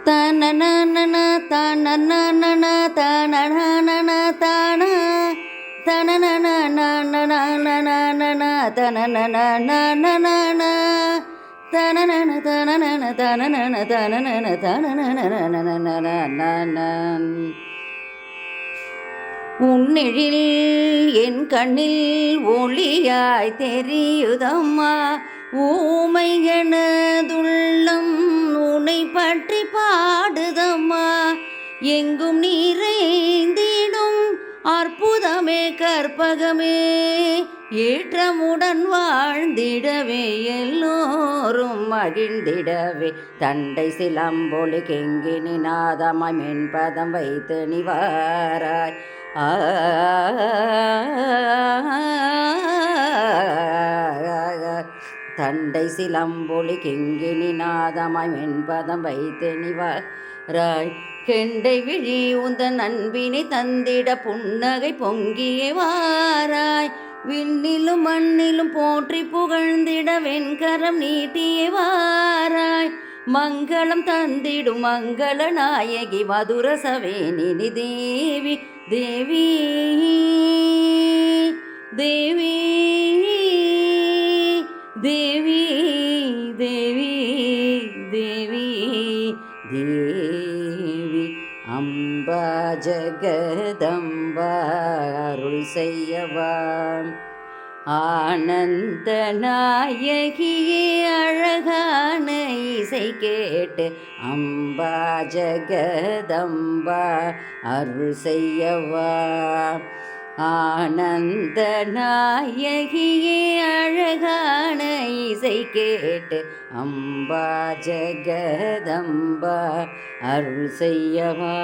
தனனனன தனனனன தனனனன தன தனனனனனனனனன தனனனனனனன தனனன தனனன தனனன தனனன தனனனனனனனன உன்னெழில் என் கண்ணில் ஒளியாய் தெரியுதம்மா ஊமை எனதுள்ளம் உன்னை பற்றி பாடுதம்மா எங்கும் நிறைந்திடும் அற்புதமே கற்பகமே ஏற்றமுடன் வாழ்ந்திடவே எல்லோரும் மகிழ்ந்திடவே தண்டை சிலம்பொலி கெங்கினி நாதமாய் மென்பதம் வைத்து நிவாராய் தண்டை சிலம்பொலி கெங்கினி நாதமாய் மென்பதம் வைத்து நிவாராய் கெண்டை விழி உந்தன் அன்பினை தந்திட புன்னகை பொங்கியே வாராய் விண்ணிலும் மண்ணிலும் போற்றி புகழ்ந்திட வெண்கரம் நீட்டியே வாராய் மங்களம் தந்திடும் மங்கள நாயகி மதுரசவேணினி தேவி தேவி தேவி தேவி தேவி தேவி தேவி அம்பா ஜகதம்பா அருள் செய்யவாம் ஆனந்த நாயகியே அழகான இசை கேட்டு அம்பா ஜகதம்பா அருள் செய்யவா ஆனந்த நாயகியே அழகான இசை கேட்டு அம்பா ஜகதம்பா அருள் செய்யவா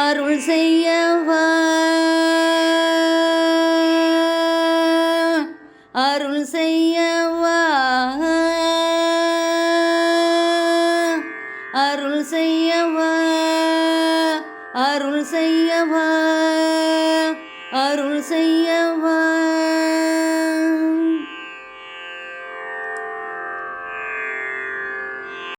அருள் செய்யவா அருள் செய்யவா அருள் செய்யவா அருள் செய்யவா அருள் செய்ய